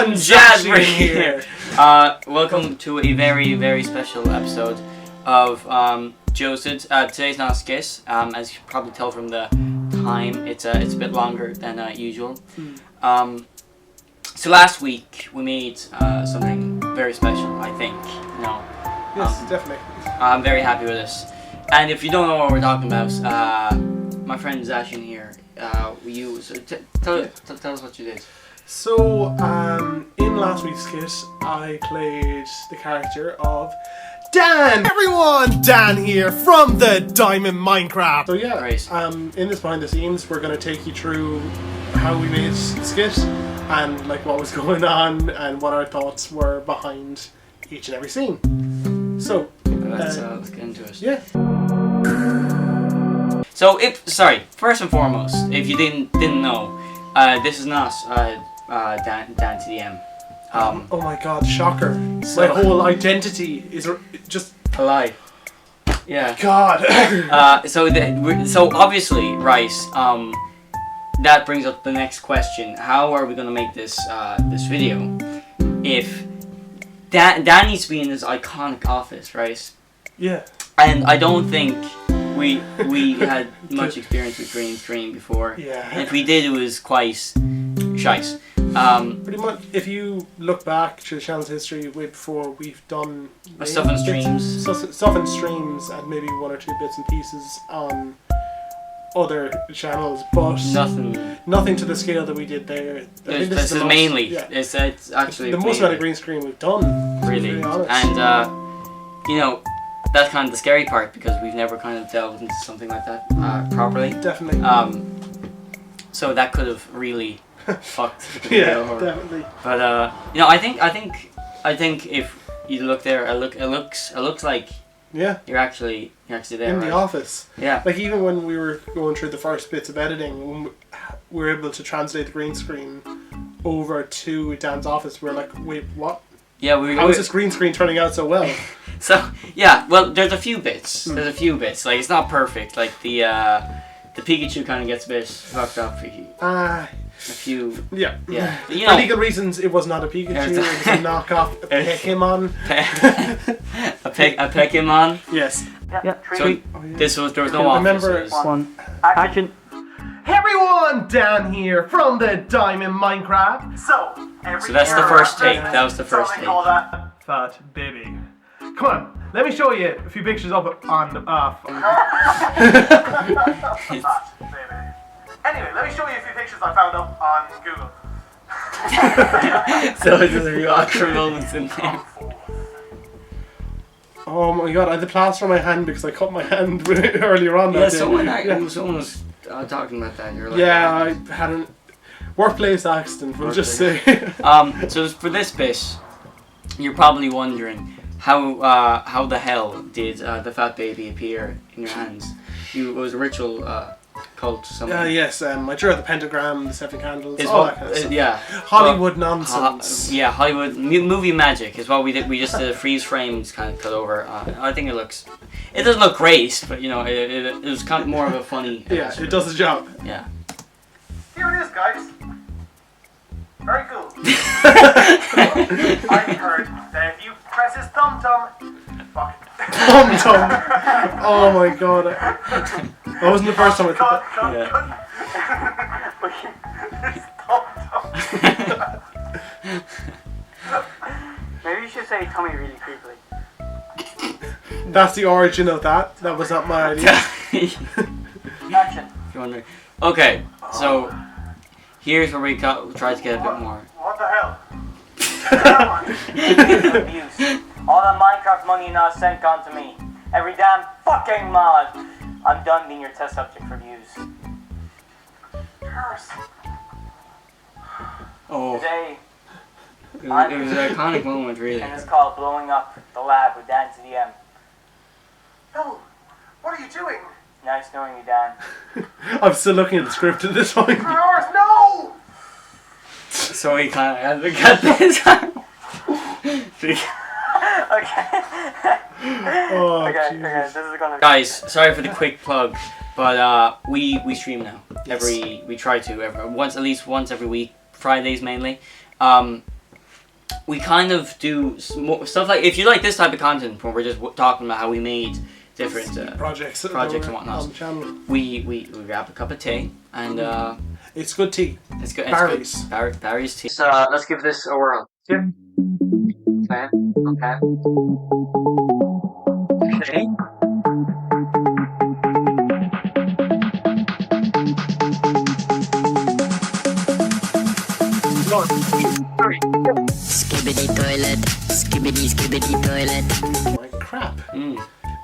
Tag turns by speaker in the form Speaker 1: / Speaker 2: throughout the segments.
Speaker 1: and Jazz here. Welcome to a very, very special episode of Josid. Today's not a skit. As you can probably tell from the time, it's a bit longer than usual. So last week we made something very special, I think. No.
Speaker 2: Yes, definitely.
Speaker 1: I'm very happy with this. And if you don't know what we're talking about, my friend Zashin here, tell us what you did.
Speaker 2: So, in last week's skit, I played the character of Dan!
Speaker 3: Everyone, Dan here from the Diamond Minecraft.
Speaker 2: So yeah,
Speaker 1: Great.
Speaker 2: In this behind the scenes, we're going to take you through how we made the skit and like what was going on and what our thoughts were behind each and every scene. So,
Speaker 1: Let's get into it.
Speaker 2: yeah.
Speaker 1: So, first and foremost, if you didn't know, this is not DANTDM.
Speaker 2: Oh my god, shocker.
Speaker 1: So-
Speaker 2: My whole identity is just...
Speaker 1: A lie. Yeah.
Speaker 2: God.
Speaker 1: So obviously, right. That brings up the next question: how are we gonna make this video if Dan needs to be in his iconic office, right?
Speaker 2: Yeah.
Speaker 1: And I don't think we had much experience with green screen before.
Speaker 2: Yeah.
Speaker 1: And if we did, it was quite shite.
Speaker 2: Pretty much, if you look back to the channel's history, way before we've done
Speaker 1: Stuff and streams.
Speaker 2: stuff and streams, and maybe one or two bits and pieces on other channels, but nothing to the scale that we did there. I think
Speaker 1: This is
Speaker 2: the
Speaker 1: mainly.
Speaker 2: yeah,
Speaker 1: It's actually
Speaker 2: the most amount of green screen we've done.
Speaker 1: really,
Speaker 2: To be honest.
Speaker 1: and that's kind of the scary part because we've never kind of delved into something like that properly.
Speaker 2: Definitely.
Speaker 1: So that could have really fucked the
Speaker 2: Yeah,
Speaker 1: video over.
Speaker 2: definitely.
Speaker 1: But I think if you look there, it looks like
Speaker 2: Yeah.
Speaker 1: you're actually there.
Speaker 2: In
Speaker 1: right?
Speaker 2: the office.
Speaker 1: Yeah.
Speaker 2: Like even when we were going through the first bits of editing, when we were able to translate the green screen over to Dan's office, we were like, wait, what?
Speaker 1: Yeah.
Speaker 2: How is this green screen turning out so well?
Speaker 1: So yeah, well, there's a few bits. There's a few bits. Like it's not perfect. Like the Pikachu kind of gets a bit fucked up. A few.
Speaker 2: Yeah.
Speaker 1: Yeah. But,
Speaker 2: For legal reasons, it was not a Pikachu. It was a knockoff Pokemon.
Speaker 1: a Pokemon.
Speaker 2: Yes.
Speaker 1: Yeah. So there was no
Speaker 2: Remember
Speaker 1: office.
Speaker 3: One. Action.
Speaker 2: Hey everyone, Dan here from the Diamond Minecraft.
Speaker 1: So that's the first take. That was the first take.
Speaker 2: Fat baby. Come on, let me show you a few pictures of it on
Speaker 4: Anyway, let me show you a few pictures I found up on Google.
Speaker 1: So there's a few awkward moments in there.
Speaker 2: Oh my god, I had the plaster on my hand because I cut my hand earlier on that
Speaker 1: Yeah,
Speaker 2: day.
Speaker 1: someone was talking about that. You're like,
Speaker 2: Yeah, I had a workplace accident, we'll just say.
Speaker 1: So for this bit, you're probably wondering how the hell did the fat baby appear in your hands? It was a ritual cult.
Speaker 2: Yes, I drew the pentagram, the 7 candles,
Speaker 1: It's
Speaker 2: all
Speaker 1: what-
Speaker 2: that kind of stuff.
Speaker 1: yeah.
Speaker 2: Hollywood nonsense.
Speaker 1: Yeah, Hollywood movie magic is what we did. We just did a freeze frames kind of cut over. I think it doesn't look great, but it was kind of more of a funny.
Speaker 2: Yeah, it does the job.
Speaker 1: Yeah.
Speaker 4: Here it is, guys. Very cool. I heard that if you press his thumb, fuck.
Speaker 2: Tom. Oh my god. That wasn't the first time I thought that.
Speaker 5: Maybe you should say tummy really creepily.
Speaker 2: That's the origin of that. That was not my idea.
Speaker 5: Action.
Speaker 1: If you're wondering. Okay, so here's where we try to get a bit more.
Speaker 4: What the hell?
Speaker 5: Views. All that Minecraft money you now sent gone to me. Every damn fucking mod. I'm done being your test subject for views.
Speaker 4: Curse.
Speaker 1: Oh,
Speaker 5: Today,
Speaker 1: it was an iconic moment, really.
Speaker 5: and it's called Blowing Up the Lab with DANTDM.
Speaker 4: No. What are you doing?
Speaker 5: Nice knowing you, Dan.
Speaker 2: I'm still looking at the script at this point.
Speaker 4: Curse, no!
Speaker 1: So he kind of had to cut this.
Speaker 5: Okay.
Speaker 2: Oh,
Speaker 5: okay,
Speaker 2: Jesus.
Speaker 5: this is gonna...
Speaker 1: Guys, sorry for the quick plug, but we stream now. We try to at least once every week, Fridays mainly. we kind of do stuff like, if you like this type of content where we're just talking about how we made different
Speaker 2: projects
Speaker 1: and whatnot,
Speaker 2: on the channel.
Speaker 1: We grab a cup of tea and
Speaker 2: it's good tea.
Speaker 1: it's good.
Speaker 2: Barry's.
Speaker 1: Barry's tea. So let's give this a whirl. Yep. Okay. Okay. Okay.
Speaker 6: Skibbity toilet, skibbity toilet.
Speaker 2: Like crap.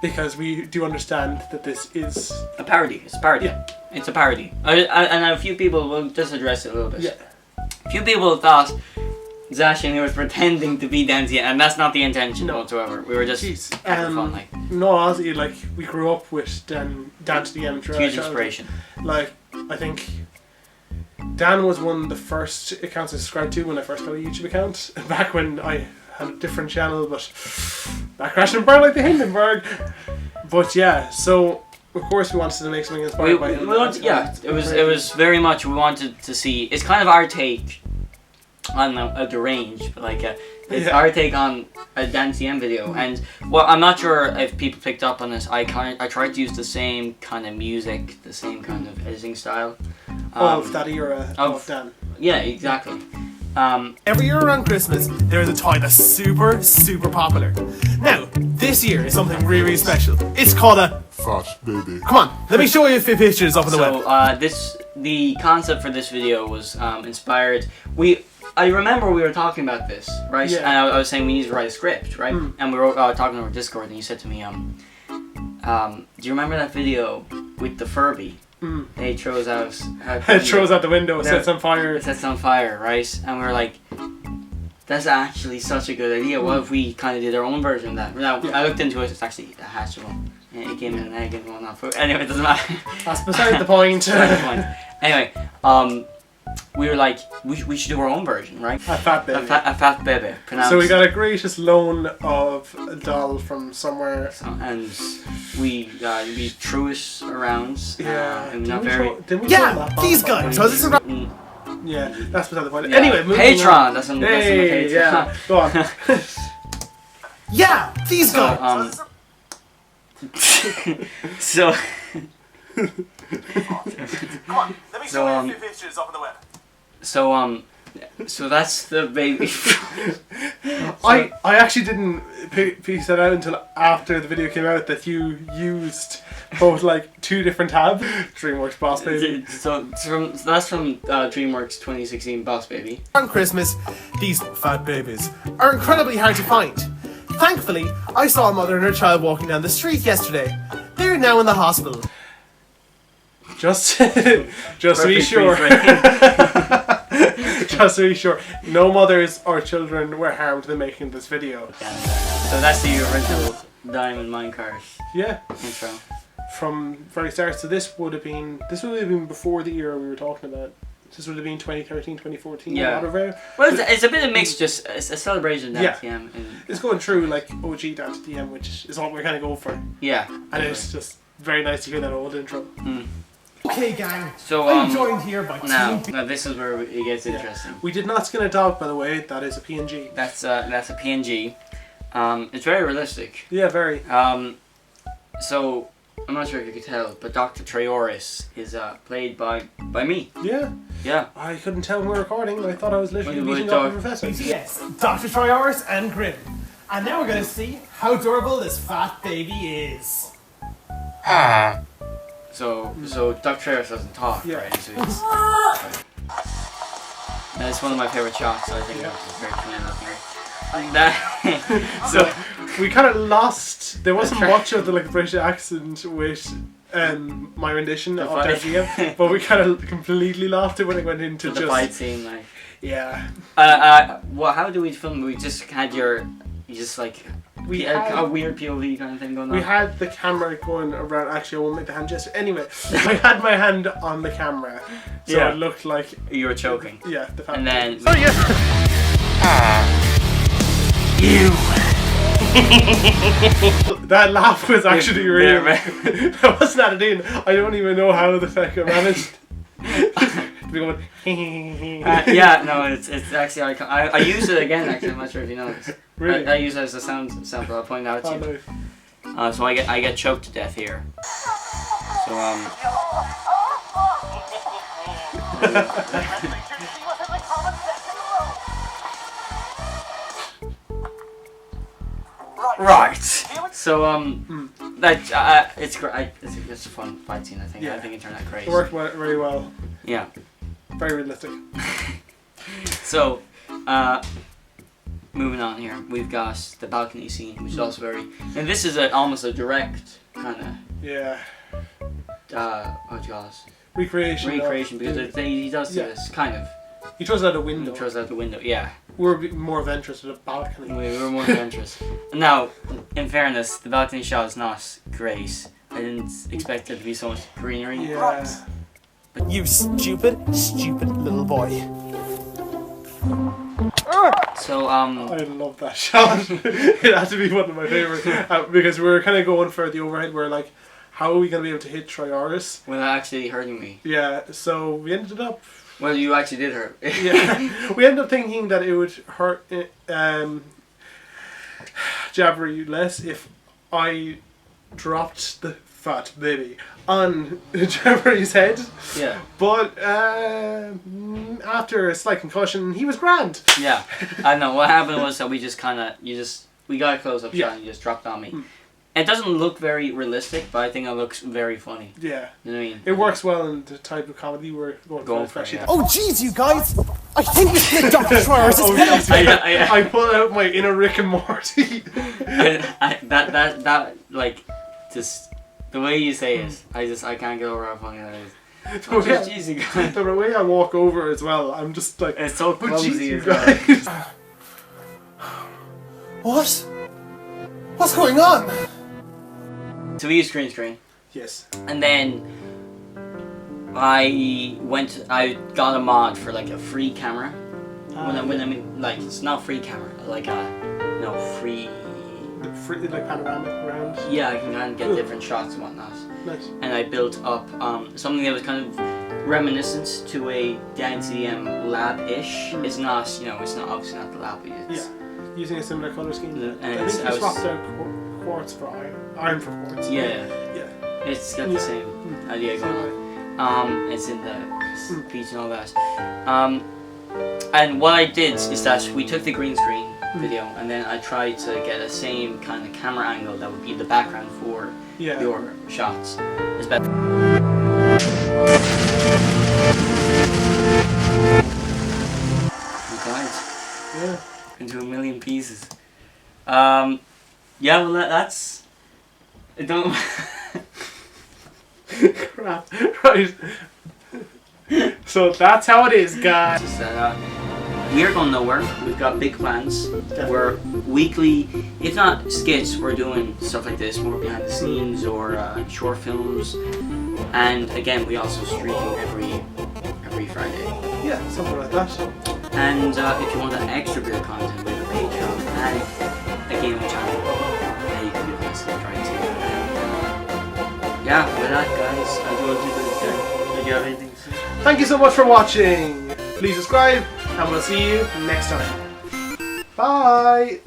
Speaker 2: Because we do understand that this is
Speaker 1: A parody. It's a parody.
Speaker 2: Yeah.
Speaker 1: It's a parody. And a few people will just address it a little bit.
Speaker 2: yeah.
Speaker 1: A few people thought Zashin was pretending to be DANTDM, and that's not the intention
Speaker 2: No.
Speaker 1: whatsoever. We were just
Speaker 2: Jeez.
Speaker 1: having fun, like
Speaker 2: No, honestly, like we grew up with DANTDM throughout
Speaker 1: huge
Speaker 2: our childhood.
Speaker 1: inspiration.
Speaker 2: Like I think Dan was one of the first accounts I subscribed to when I first got a YouTube account. Back when I had a different channel, but back crashing and burn like the Hindenburg. But yeah, so of course we wanted to make something inspired by him.
Speaker 1: It was very much, we wanted to see, it's kind of our take on a deranged, but like it's our take on a DANTDM video. And well, I'm not sure if people picked up on this. I tried to use the same kind of music, the same kind of editing style
Speaker 2: Of that era of Dan.
Speaker 1: Yeah, exactly.
Speaker 3: Every year around Christmas, there's a toy that's super, super popular. Now, this year is something really, really special. It's called a
Speaker 7: Fat baby.
Speaker 3: Come on, let me show you a few pictures up on the web.
Speaker 1: So the concept for this video was inspired. I remember we were talking about this, right?
Speaker 2: Yeah.
Speaker 1: And I was saying we need to write a script, right? And we were talking over Discord, and you said to me, do you remember that video with the Furby? It throws out.
Speaker 2: It throws out the window, sets on fire.
Speaker 1: It sets on fire, right? And we were like, that's actually such a good idea. What if we kind of did our own version of that? Now, I looked into it, it's actually a hatchable. It came in an egg and whatnot. Anyway, it doesn't matter.
Speaker 2: That's beside the point.
Speaker 1: Beside the point. Anyway, we were like, we should do our own version, right?
Speaker 2: A fat baby.
Speaker 1: A fat baby. Pronounced.
Speaker 2: So we got a gracious loan of a doll from somewhere.
Speaker 1: And we threw it around.
Speaker 2: Yeah.
Speaker 1: And not very.
Speaker 3: Yeah, these guys. So this is
Speaker 2: Yeah, that's beside the point.
Speaker 1: Yeah.
Speaker 2: Anyway, moving
Speaker 1: Patreon.
Speaker 2: on.
Speaker 1: That's on
Speaker 2: Hey,
Speaker 1: Patreon.
Speaker 2: yeah. Go on.
Speaker 3: yeah, these guys.
Speaker 1: So.
Speaker 4: Come on, let me show you a few pictures up on the web.
Speaker 1: So that's the baby.
Speaker 2: I actually didn't piece that out until after the video came out that you used both like two different tabs. DreamWorks Boss Baby.
Speaker 1: So that's from DreamWorks 2016 Boss Baby.
Speaker 3: On Christmas, these fat babies are incredibly hard to find. Thankfully, I saw a mother and her child walking down the street yesterday. They're now in the hospital.
Speaker 2: Just to be sure. Just to be sure, no mothers or children were harmed in the making of this video.
Speaker 1: So that's the original Diamond Minecart
Speaker 2: Yeah,
Speaker 1: intro.
Speaker 2: from very start. So this would have been before the era we were talking about. This would have been 2013, 2014.
Speaker 1: Yeah.
Speaker 2: Whatever.
Speaker 1: Well, it's a bit of mix, just a celebration of
Speaker 2: Yeah.
Speaker 1: DANTDM.
Speaker 2: It's going through like OG DANTDM, which is what we're kind of going for.
Speaker 1: Yeah.
Speaker 2: And it's just very nice to hear that old intro.
Speaker 3: Okay, gang.
Speaker 1: So
Speaker 3: I'm joined here by
Speaker 1: now
Speaker 3: Team
Speaker 1: this is where it gets interesting.
Speaker 2: We did not skin a dog, by the way. That is a PNG.
Speaker 1: That's a PNG. It's very realistic.
Speaker 2: Yeah, very.
Speaker 1: So I'm not sure if you could tell, but Dr. Treoris is played by me.
Speaker 2: Yeah.
Speaker 1: Yeah.
Speaker 2: I couldn't tell when we were recording. I thought I was literally
Speaker 1: We
Speaker 2: beating
Speaker 1: talk-
Speaker 2: up the professor.
Speaker 3: Yes, Dr. Troyaurus and Grim. And now we're gonna see how adorable this fat baby is.
Speaker 1: So Dr. Treoris doesn't talk,
Speaker 2: Yeah.
Speaker 1: right? So it's, that's one of my favorite shots. I think it's very funny looking. That
Speaker 2: So we kind of lost. There wasn't much of the like British accent with my rendition of
Speaker 1: fight.
Speaker 2: DANTDM, but we kind of completely lost it when it went into
Speaker 1: the
Speaker 2: just
Speaker 1: fight scene, like.
Speaker 2: yeah.
Speaker 1: Well, how do we film? We just had you just like
Speaker 2: We
Speaker 1: a
Speaker 2: had,
Speaker 1: weird POV kind of thing going on.
Speaker 2: we had the camera going around. Actually, I won't make the hand gesture. Anyway, I had my hand on the camera, so
Speaker 1: Yeah.
Speaker 2: it looked like
Speaker 1: You were choking,
Speaker 2: yeah. The fat
Speaker 1: and then
Speaker 2: that laugh was actually real.
Speaker 1: Yeah,
Speaker 2: That wasn't added in. I don't even know how the fuck I managed. be going.
Speaker 1: Yeah, no, it's actually I use it again. Actually, I'm not sure if you noticed.
Speaker 2: Really?
Speaker 1: I use it as a sound sample. I'll point out to
Speaker 2: Oh,
Speaker 1: you.
Speaker 2: nice.
Speaker 1: So I get choked to death here. So right. So that it's great. It's a fun fight scene. I think.
Speaker 2: Yeah.
Speaker 1: I think it turned out crazy.
Speaker 2: It worked very well.
Speaker 1: Yeah.
Speaker 2: Very realistic.
Speaker 1: So, moving on here, we've got the balcony scene, which is also very, and this is almost a direct kind of,
Speaker 2: Yeah.
Speaker 1: what do you call this?
Speaker 2: Recreation.
Speaker 1: Because he does do this, kind of.
Speaker 2: He throws it out a
Speaker 1: He
Speaker 2: window.
Speaker 1: throws out the window, yeah.
Speaker 2: We're more adventurous with a balcony.
Speaker 1: We were more adventurous. Now, in fairness, the balcony shot is not great. I didn't expect there to be so much greenery.
Speaker 2: Yeah.
Speaker 3: You stupid little boy.
Speaker 1: So,
Speaker 2: I love that shot. It had to be one of my favourites. Because we were kind of going for the overhead. We're like, how are we going to be able to hit Trioris?
Speaker 1: without actually hurting me.
Speaker 2: Yeah, so we ended up...
Speaker 1: Well, you actually did hurt.
Speaker 2: Yeah, we ended up thinking that it would hurt Jabbery less if I dropped the fat baby on Jabbery's head.
Speaker 1: Yeah.
Speaker 2: But after a slight concussion, he was grand.
Speaker 1: Yeah. I know. What happened was that we just kind of, we got a close-up
Speaker 2: Yeah.
Speaker 1: shot and you just dropped on me. It doesn't look very realistic, but I think it looks very funny.
Speaker 2: Yeah.
Speaker 1: You know what I mean?
Speaker 2: It works well in the type of comedy we're going for,
Speaker 1: for it,
Speaker 2: especially.
Speaker 1: yeah.
Speaker 3: Oh jeez, you guys! I think we split Dr. Schwartz's
Speaker 2: Oh,
Speaker 3: head off.
Speaker 2: I pull out my inner Rick and Morty.
Speaker 1: That like, just the way you say it, I can't get over how funny that is. Oh, jeez, you guys.
Speaker 2: The way I walk over as well, I'm just like,
Speaker 1: It's so
Speaker 2: "Oh,
Speaker 1: clumsy
Speaker 2: jeez, you
Speaker 1: as well.
Speaker 2: guys."
Speaker 3: What? What's going on?
Speaker 1: So we use green screen,
Speaker 2: Yes.
Speaker 1: and then I got a mod for like a free camera. When I mean, like, it's not free camera, like free.
Speaker 2: Free, like panoramic around.
Speaker 1: Yeah, I can kind of get different shots and whatnot.
Speaker 2: Nice.
Speaker 1: And I built up something that was kind of reminiscent to a DANTDM lab-ish. It's not, it's not obviously not the lab, but it's
Speaker 2: Using a similar colour scheme.
Speaker 1: And
Speaker 2: I think
Speaker 1: I
Speaker 2: you
Speaker 1: was-
Speaker 2: swapped out quartz for iron for quartz.
Speaker 1: yeah,
Speaker 2: Yeah.
Speaker 1: it's got the same idea going on. It's in the beach and all that. And what I did is that we took the green screen video and then I tried to get a same kind of camera angle that would be the background for your shots. It's better. You guys,
Speaker 2: Yeah.
Speaker 1: into a million pieces. Yeah, well that's. I don't.
Speaker 2: Crap. Right. So that's how it is, guys.
Speaker 1: Just that, we're going nowhere. We've got big plans. We're weekly, if not skits, we're doing stuff like this, more behind the scenes or short films. And again, we also stream every Friday.
Speaker 2: Yeah, something like that.
Speaker 1: And if you want that extra bit of content, we have a Patreon and a gaming channel. You can do this and try to. Yeah, with that, guys, I do want to do this. Do you have anything to say?
Speaker 2: Thank you so much for watching. Please subscribe, and we'll see you next time. Bye.